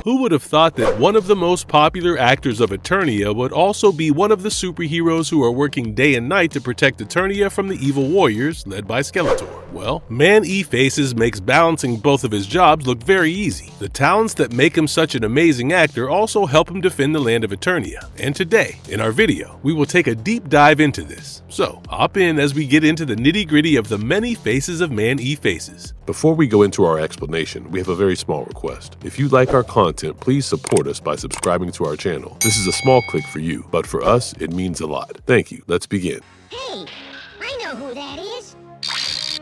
Who would have thought that one of the most popular actors of Eternia would also be one of the superheroes who are working day and night to protect Eternia from the evil warriors led by Skeletor? Well, Man-E-Faces makes balancing both of his jobs look very easy. The talents that make him such an amazing actor also help him defend the land of Eternia. And today, in our video, we will take a deep dive into this. So, hop in as we get into the nitty-gritty of the many faces of Man-E-Faces. Before we go into our explanation, we have a very small request. If you like our content, please support us by subscribing to our channel. This is a small click for you, but for us, it means a lot. Thank you. Let's begin. Hey, I know who that is.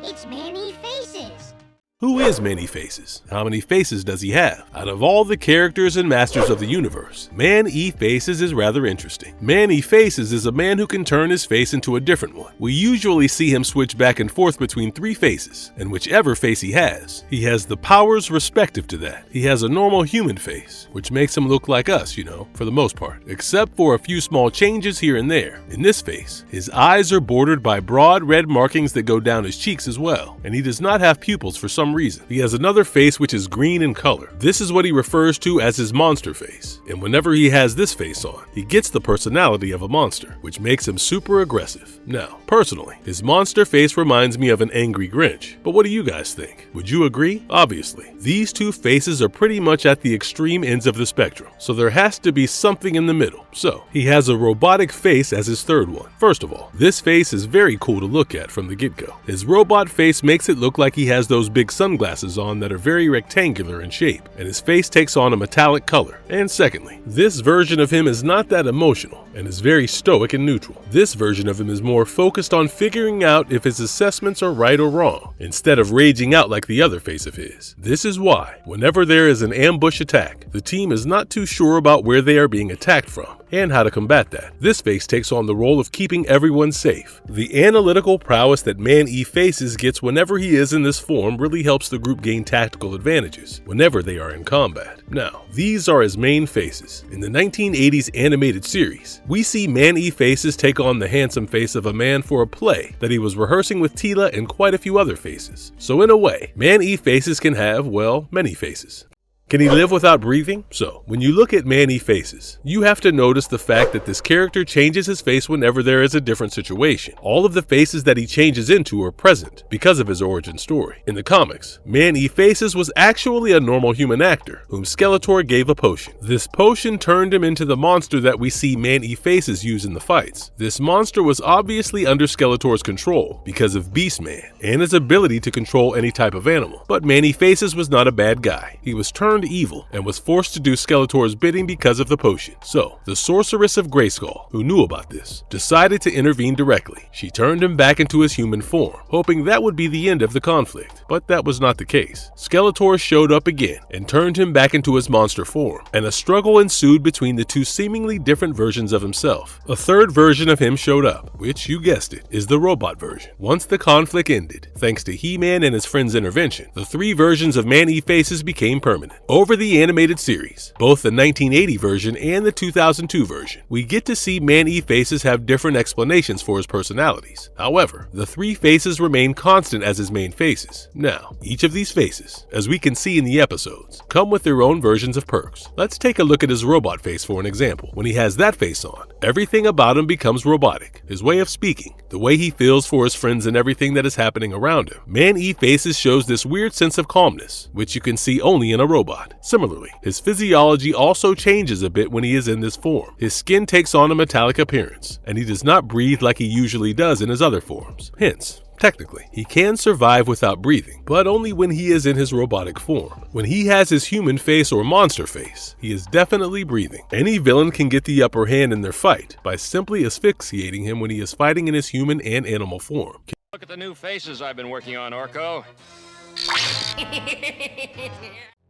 It's Man-E-Faces. Who is Man-E-Faces? How many faces does he have? Out of all the characters and masters of the universe, Man-E-Faces is rather interesting. Man-E-Faces is a man who can turn his face into a different one. We usually see him switch back and forth between three faces, and whichever face he has the powers respective to that. He has a normal human face, which makes him look like us, for the most part, except for a few small changes here and there. In this face, his eyes are bordered by broad red markings that go down his cheeks as well, and he does not have pupils for some reason. He has another face which is green in color. This is what he refers to as his monster face, and whenever he has this face on, he gets the personality of a monster, which makes him super aggressive. Now, personally, his monster face reminds me of an angry Grinch, but what do you guys think? Would you agree? Obviously, these two faces are pretty much at the extreme ends of the spectrum, so there has to be something in the middle. So, he has a robotic face as his third one. First of all, this face is very cool to look at from the get-go. His robot face makes it look like he has those big sunglasses on that are very rectangular in shape, and his face takes on a metallic color. And secondly, this version of him is not that emotional and is very stoic and neutral. This version of him is more focused on figuring out if his assessments are right or wrong, instead of raging out like the other face of his. This is why, whenever there is an ambush attack, the team is not too sure about where they are being attacked from and how to combat that. This face takes on the role of keeping everyone safe. The analytical prowess that Man-E-Faces gets whenever he is in this form really helps the group gain tactical advantages whenever they are in combat. Now, these are his main faces. In the 1980s animated series, we see Man-E-Faces take on the handsome face of a man for a play that he was rehearsing with Tila and quite a few other faces. So in a way, Man-E-Faces can have, well, many faces. Can he live without breathing? So, when you look at Man-E-Faces, you have to notice the fact that this character changes his face whenever there is a different situation. All of the faces that he changes into are present because of his origin story. In the comics, Man-E-Faces was actually a normal human actor whom Skeletor gave a potion. This potion turned him into the monster that we see Man-E-Faces use in the fights. This monster was obviously under Skeletor's control because of Beastman and his ability to control any type of animal. But Man-E-Faces was not a bad guy. He was turned evil and was forced to do Skeletor's bidding because of the potion. So, the Sorceress of Grayskull, who knew about this, decided to intervene directly. She turned him back into his human form, hoping that would be the end of the conflict. But that was not the case. Skeletor showed up again and turned him back into his monster form, and a struggle ensued between the two seemingly different versions of himself. A third version of him showed up, which, you guessed it, is the robot version. Once the conflict ended, thanks to HeMan and his friend's intervention, the three versions of Man-E-Faces became permanent. Over the animated series, both the 1980 version and the 2002 version, we get to see Man-E-Faces have different explanations for his personalities. However, the three faces remain constant as his main faces. Now, each of these faces, as we can see in the episodes, come with their own versions of perks. Let's take a look at his robot face for an example. When he has that face on, everything about him becomes robotic. His way of speaking, the way he feels for his friends and everything that is happening around him. Man-E-Faces shows this weird sense of calmness, which you can see only in a robot. Similarly, his physiology also changes a bit when he is in this form. His skin takes on a metallic appearance, and he does not breathe like he usually does in his other forms. Hence, technically, he can survive without breathing, but only when he is in his robotic form. When he has his human face or monster face, he is definitely breathing. Any villain can get the upper hand in their fight by simply asphyxiating him when he is fighting in his human and animal form. Look at the new faces I've been working on, Orko.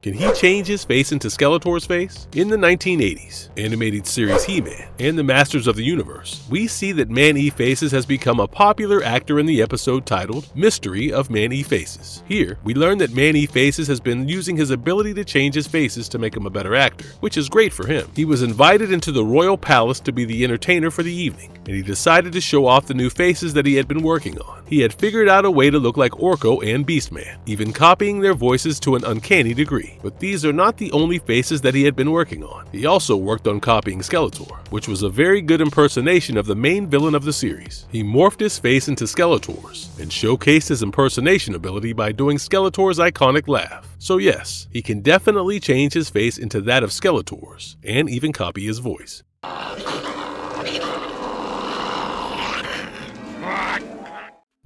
Can he change his face into Skeletor's face? In the 1980s animated series HeMan and the Masters of the Universe, we see that Man-E-Faces has become a popular actor in the episode titled Mystery of Man-E-Faces. Here, we learn that Man-E-Faces has been using his ability to change his faces to make him a better actor, which is great for him. He was invited into the royal palace to be the entertainer for the evening, and he decided to show off the new faces that he had been working on. He had figured out a way to look like Orko and Beastman, even copying their voices to an uncanny degree. Ability. But these are not the only faces that he had been working on. He also worked on copying Skeletor, which was a very good impersonation of the main villain of the series. He morphed his face into Skeletor's and showcased his impersonation ability by doing Skeletor's iconic laugh. So yes, he can definitely change his face into that of Skeletor's and even copy his voice.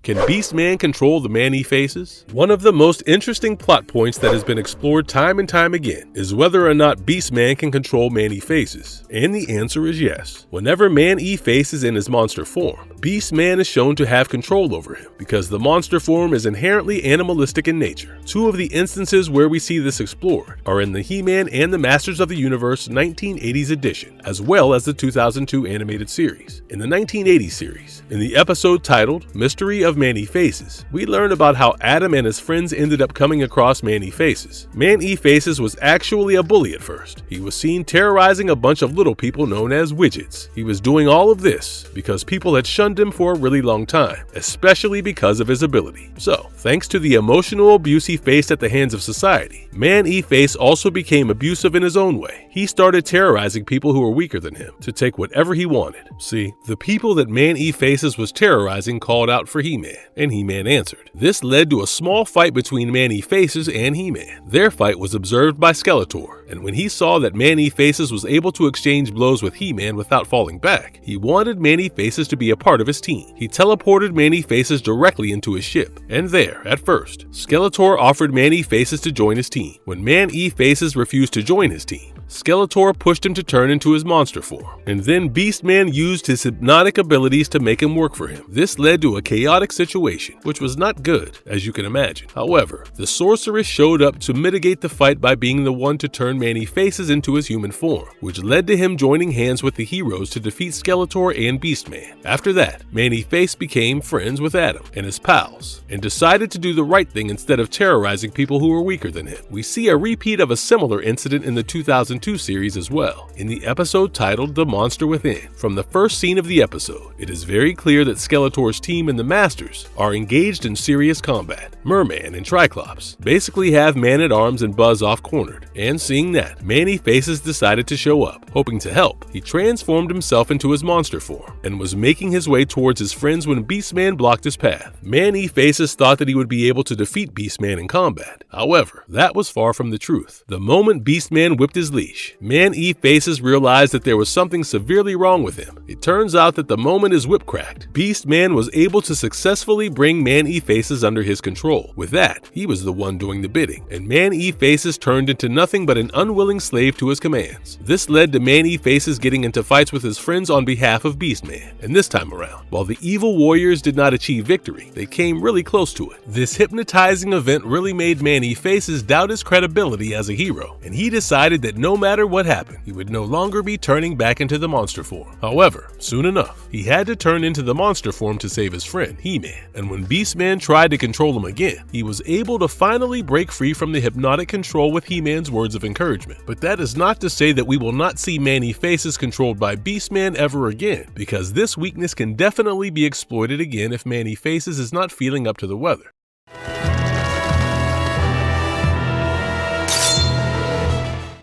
Can Beastman control the Man-E-Faces? One of the most interesting plot points that has been explored time and time again is whether or not Beastman can control Man-E-Faces, and the answer is yes. Whenever Man-E-Face is in his monster form, Beastman is shown to have control over him because the monster form is inherently animalistic in nature. Two of the instances where we see this explored are in the HeMan and the Masters of the Universe 1980s edition, as well as the 2002 animated series. In the 1980s series, in the episode titled Mystery of Man-E-Faces, we learn about how Adam and his friends ended up coming across Man-E-Faces. Man-E-Faces was actually a bully at first. He was seen terrorizing a bunch of little people known as widgets. He was doing all of this because people had shunned him for a really long time, especially because of his ability. So, thanks to the emotional abuse he faced at the hands of society, Man-E-Face also became abusive in his own way. He started terrorizing people who were weaker than him to take whatever he wanted. See, the people that Man-E-Faces was terrorizing called out for HeMan, and HeMan answered. This led to a small fight between Man-E-Faces and HeMan. Their fight was observed by Skeletor, and when he saw that Man-E-Faces was able to exchange blows with HeMan without falling back, he wanted Man-E-Faces to be a part of his team. He teleported Man-E-Faces directly into his ship, and there, at first, Skeletor offered Man-E-Faces to join his team. When Man-E-Faces refused to join his team, Skeletor pushed him to turn into his monster form, and then Beastman used his hypnotic abilities to make him work for him. This led to a chaotic situation, which was not good, as you can imagine. However, the sorceress showed up to mitigate the fight by being the one to turn Man-E-Faces into his human form, which led to him joining hands with the heroes to defeat Skeletor and Beastman. After that, Man-E-Face became friends with Adam and his pals, and decided to do the right thing instead of terrorizing people who were weaker than him. We see a repeat of a similar incident in the 2002 series as well, in the episode titled The Monster Within. From the first scene of the episode, it is very clear that Skeletor's team and the Masters are engaged in serious combat. Merman and Triclops basically have Man-at-Arms and Buzz-Off cornered, and seeing that, Man-E-Faces decided to show up. Hoping to help, he transformed himself into his monster form, and was making his way towards his friends when Beastman blocked his path. Man-E-Faces thought that he would be able to defeat Beastman in combat. However, that was far from the truth. The moment Beastman whipped his leash, Man-E-Faces realized that there was something severely wrong with him. It turns out that the moment his whip cracked, Beastman was able to successfully bring Man-E-Faces under his control. With that, he was the one doing the bidding, and Man-E-Faces turned into nothing but an unwilling slave to his commands. This led to Man-E-Faces getting into fights with his friends on behalf of Beastman, and this time around, while the evil warriors did not achieve victory, they came really close to it. This hypnotizing event really made Man-E-Faces doubt his credibility as a hero, and he decided that no matter what happened, he would no longer be turning back into the monster form. However, soon enough, he had to turn into the monster form to save his friend, HeMan, and when Beastman tried to control him again, he was able to finally break free from the hypnotic control with HeMan's words of encouragement. But that is not to say that we will not see Man-E-Faces controlled by Beastman ever again, because this weakness can definitely be exploited again if Man-E-Faces is not feeling up to the weather.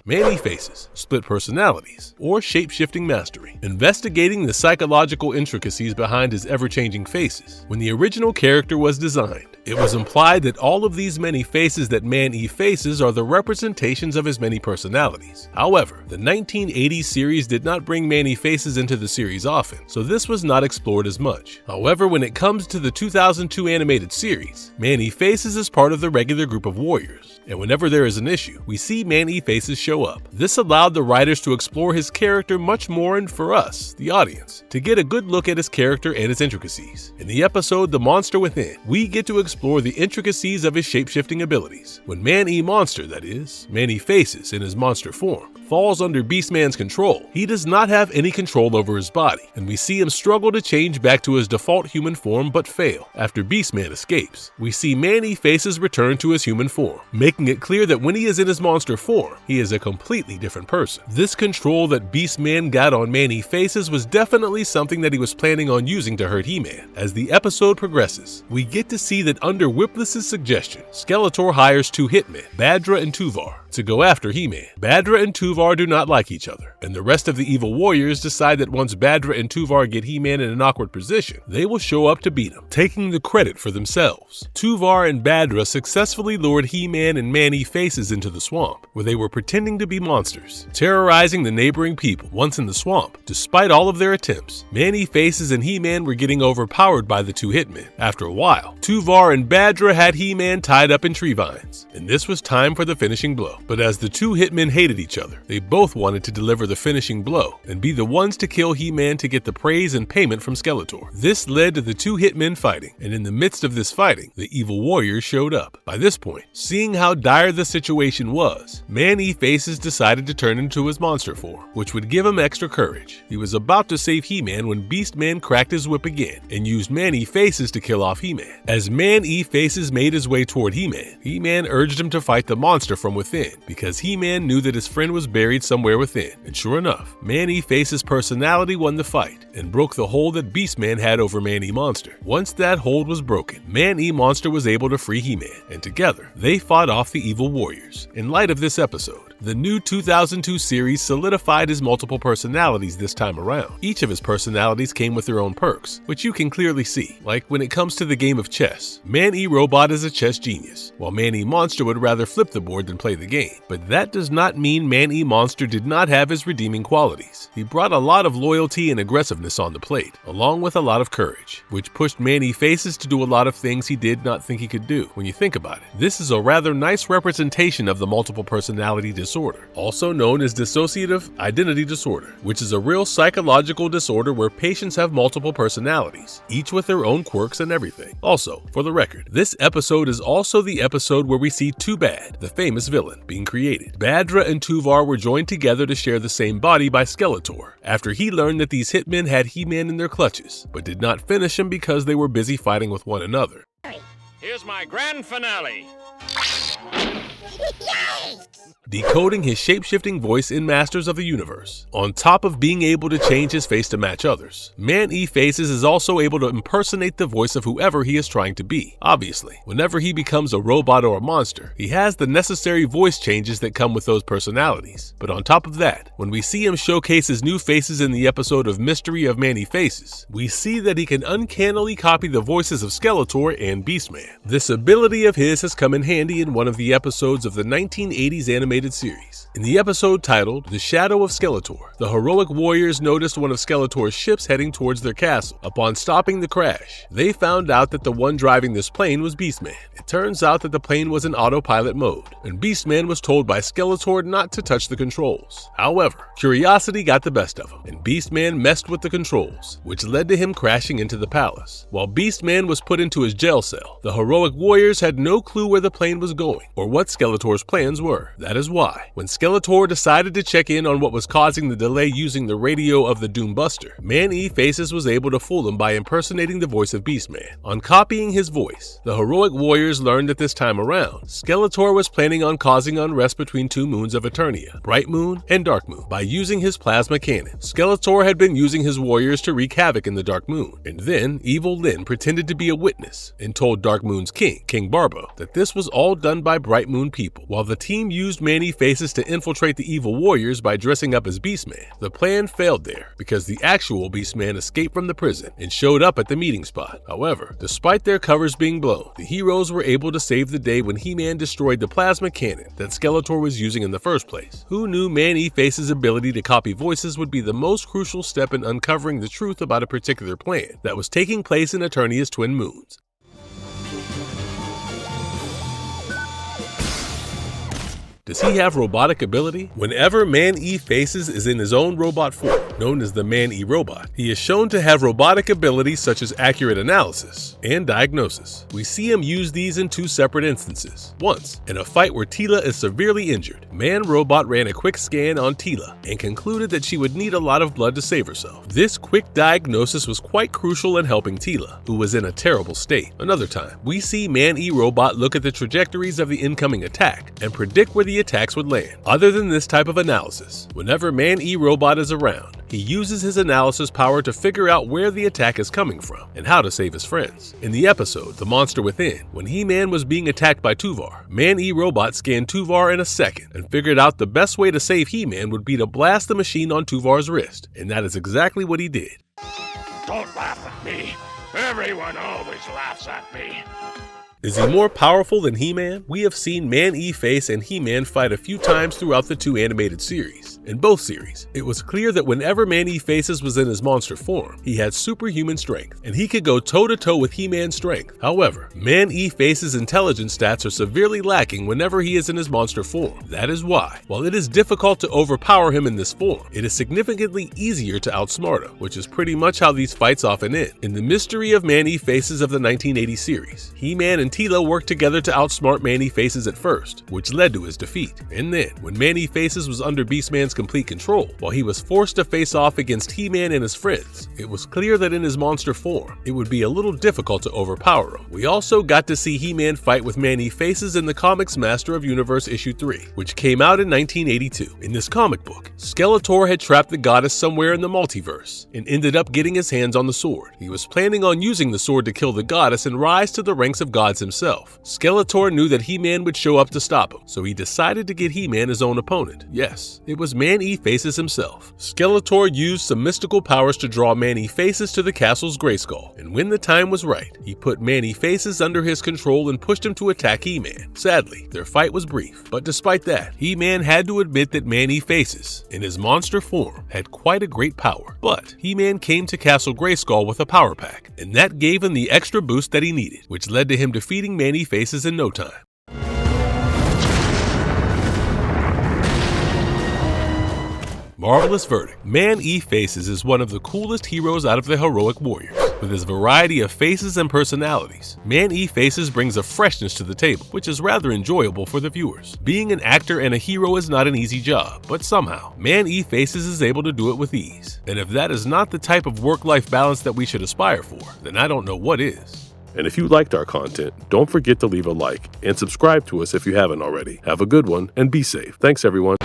Man-E-Faces, split personalities, or shapeshifting mastery, investigating the psychological intricacies behind his ever-changing faces. When the original character was designed, it was implied that all of these many faces that Man-E faces are the representations of his many personalities. However, the 1980s series did not bring Man-E faces into the series often, so this was not explored as much. However, when it comes to the 2002 animated series, Man-E faces is part of the regular group of warriors, and whenever there is an issue, we see Man-E faces show up. This allowed the writers to explore his character much more, and for us, the audience, to get a good look at his character and its intricacies. In the episode The Monster Within, we get to explore the intricacies of his shapeshifting abilities. When Man-E Monster, that is, Man-E faces in his monster form, falls under Beastman's control, he does not have any control over his body, and we see him struggle to change back to his default human form but fail. After Beastman escapes, we see Man-E-Faces return to his human form, making it clear that when he is in his monster form, he is a completely different person. This control that Beastman got on Man-E-Faces was definitely something that he was planning on using to hurt He-Man. As the episode progresses, we get to see that under Whipless's suggestion, Skeletor hires two hitmen, Badra and Tuvar, to go after He-Man. Badra and Tuvar do not like each other, and the rest of the evil warriors decide that once Badra and Tuvar get He-Man in an awkward position, they will show up to beat him, taking the credit for themselves. Tuvar and Badra successfully lured He-Man and Man-E-Faces into the swamp, where they were pretending to be monsters, terrorizing the neighboring people. Once in the swamp, despite all of their attempts, Man-E-Faces and He-Man were getting overpowered by the two hitmen. After a while, Tuvar and Badra had He-Man tied up in tree vines, and this was time for the finishing blow. But as the two hitmen hated each other, they both wanted to deliver the finishing blow and be the ones to kill He-Man to get the praise and payment from Skeletor. This led to the two hitmen fighting, and in the midst of this fighting, the evil warriors showed up. By this point, seeing how dire the situation was, Man-E-Faces decided to turn into his monster form, which would give him extra courage. He was about to save He-Man when Beastman cracked his whip again and used Man-E-Faces to kill off He-Man. As Man-E-Faces made his way toward He-Man, He-Man urged him to fight the monster from within, because He-Man knew that his friend was buried somewhere within. And sure enough, Man-E-Faces' personality won the fight and broke the hold that Beastman had over Man-E-Monster. Once that hold was broken, Man-E-Monster was able to free He-Man, and together, they fought off the evil warriors. In light of this episode, the new 2002 series solidified his multiple personalities this time around. Each of his personalities came with their own perks, which you can clearly see. Like when it comes to the game of chess, Man-E-Robot is a chess genius, while Man-E-Monster would rather flip the board than play the game. But that does not mean Man-E-Monster did not have his redeeming qualities. He brought a lot of loyalty and aggressiveness on the plate, along with a lot of courage, which pushed Man-E-Faces to do a lot of things he did not think he could do. When you think about it, this is a rather nice representation of the multiple personality disorder, also known as dissociative identity disorder, which is a real psychological disorder where patients have multiple personalities, each with their own quirks and everything. Also, for the record, this episode is also the episode where we see Too Bad, the famous villain, being created. Badra and Tuvar were joined together to share the same body by Skeletor, after he learned that these hitmen had He-Man in their clutches, but did not finish him because they were busy fighting with one another. Here's my grand finale. Decoding his shape-shifting voice in Masters of the Universe. On top of being able to change his face to match others, Man-E-Faces is also able to impersonate the voice of whoever he is trying to be. Obviously, whenever he becomes a robot or a monster, he has the necessary voice changes that come with those personalities. But on top of that, when we see him showcase his new faces in the episode of Mystery of Man-E-Faces, we see that he can uncannily copy the voices of Skeletor and Beastman. This ability of his has come in handy in one of the episodes of the 1980s animated series. In the episode titled The Shadow of Skeletor, the heroic warriors noticed one of Skeletor's ships heading towards their castle. Upon stopping the crash, they found out that the one driving this plane was Beastman. It turns out that the plane was in autopilot mode, and Beastman was told by Skeletor not to touch the controls. However, curiosity got the best of him, and Beastman messed with the controls, which led to him crashing into the palace. While Beastman was put into his jail cell, the heroic warriors had no clue where the plane was going or what Skeletor's plans were. That is why, when Skeletor decided to check in on what was causing the delay using the radio of the Doombuster, Man-E-Faces was able to fool him by impersonating the voice of Beastman. On copying his voice, the heroic warriors learned that this time around, Skeletor was planning on causing unrest between two moons of Eternia, Bright Moon and Dark Moon, by using his plasma cannon. Skeletor had been using his warriors to wreak havoc in the Dark Moon, and then Evil Lyn pretended to be a witness and told Dark Moon's king, King Barbo, that this was all done by Bright Moon people. While the team used Man-E-Faces to infiltrate the evil warriors by dressing up as Beastman, the plan failed there because the actual Beastman escaped from the prison and showed up at the meeting spot. However, despite their covers being blown, the heroes were able to save the day when He-Man destroyed the plasma cannon that Skeletor was using in the first place. Who knew Man-E-Faces' ability to copy voices would be the most crucial step in uncovering the truth about a particular plan that was taking place in Eternia's twin moons? Does he have robotic ability? Whenever Man-E Faces is in his own robot form, known as the Man-E robot, he is shown to have robotic abilities such as accurate analysis and diagnosis. We see him use these in two separate instances. Once, in a fight where Teela is severely injured, Man-Robot ran a quick scan on Teela and concluded that she would need a lot of blood to save herself. This quick diagnosis was quite crucial in helping Teela, who was in a terrible state. Another time, we see Man-E Robot look at the trajectories of the incoming attack and predict where the attacks would land. Other than this type of analysis, whenever Man-E Robot is around, he uses his analysis power to figure out where the attack is coming from and how to save his friends. In the episode The Monster Within, when HeMan was being attacked by Tuvar, Man-E Robot scanned Tuvar in a second and figured out the best way to save HeMan would be to blast the machine on Tuvar's wrist, and that is exactly what he did. Don't laugh at me. Everyone always laughs at me. Is he more powerful than HeMan? We have seen Man-E Face and HeMan fight a few times throughout the two animated series. In both series, it was clear that whenever Man-E Faces was in his monster form, he had superhuman strength, and he could go toe-to-toe with HeMan's strength. However, Man-E Faces' intelligence stats are severely lacking whenever he is in his monster form. That is why, while it is difficult to overpower him in this form, it is significantly easier to outsmart him, which is pretty much how these fights often end. In the mystery of Man-E Faces of the 1980 series, HeMan and Teela worked together to outsmart Man-E Faces at first, which led to his defeat. And then, when Man-E Faces was under Beastman's complete control, while he was forced to face off against HeMan and his friends, it was clear that in his monster form, it would be a little difficult to overpower him. We also got to see HeMan fight with Man-E Faces in the comics Master of Universe issue 3, which came out in 1982. In this comic book, Skeletor had trapped the goddess somewhere in the multiverse and ended up getting his hands on the sword. He was planning on using the sword to kill the goddess and rise to the ranks of gods himself. Skeletor knew that HeMan would show up to stop him, so he decided to get HeMan his own opponent. Yes, it was Man-E Faces himself. Skeletor used some mystical powers to draw Man-E Faces to the castle's Grayskull, and when the time was right, he put Man-E Faces under his control and pushed him to attack HeMan. Sadly, their fight was brief, but despite that, HeMan had to admit that Man-E Faces, in his monster form, had quite a great power. But HeMan came to Castle Grayskull with a power pack, and that gave him the extra boost that he needed, which led to him defeating Man-E Faces in no time. Marvelous verdict. Man-E Faces is one of the coolest heroes out of the heroic warriors. With his variety of faces and personalities, Man-E Faces brings a freshness to the table, which is rather enjoyable for the viewers. Being an actor and a hero is not an easy job, but somehow, Man-E Faces is able to do it with ease. And if that is not the type of work-life balance that we should aspire for, then I don't know what is. And if you liked our content, don't forget to leave a like and subscribe to us if you haven't already. Have a good one and be safe. Thanks, everyone.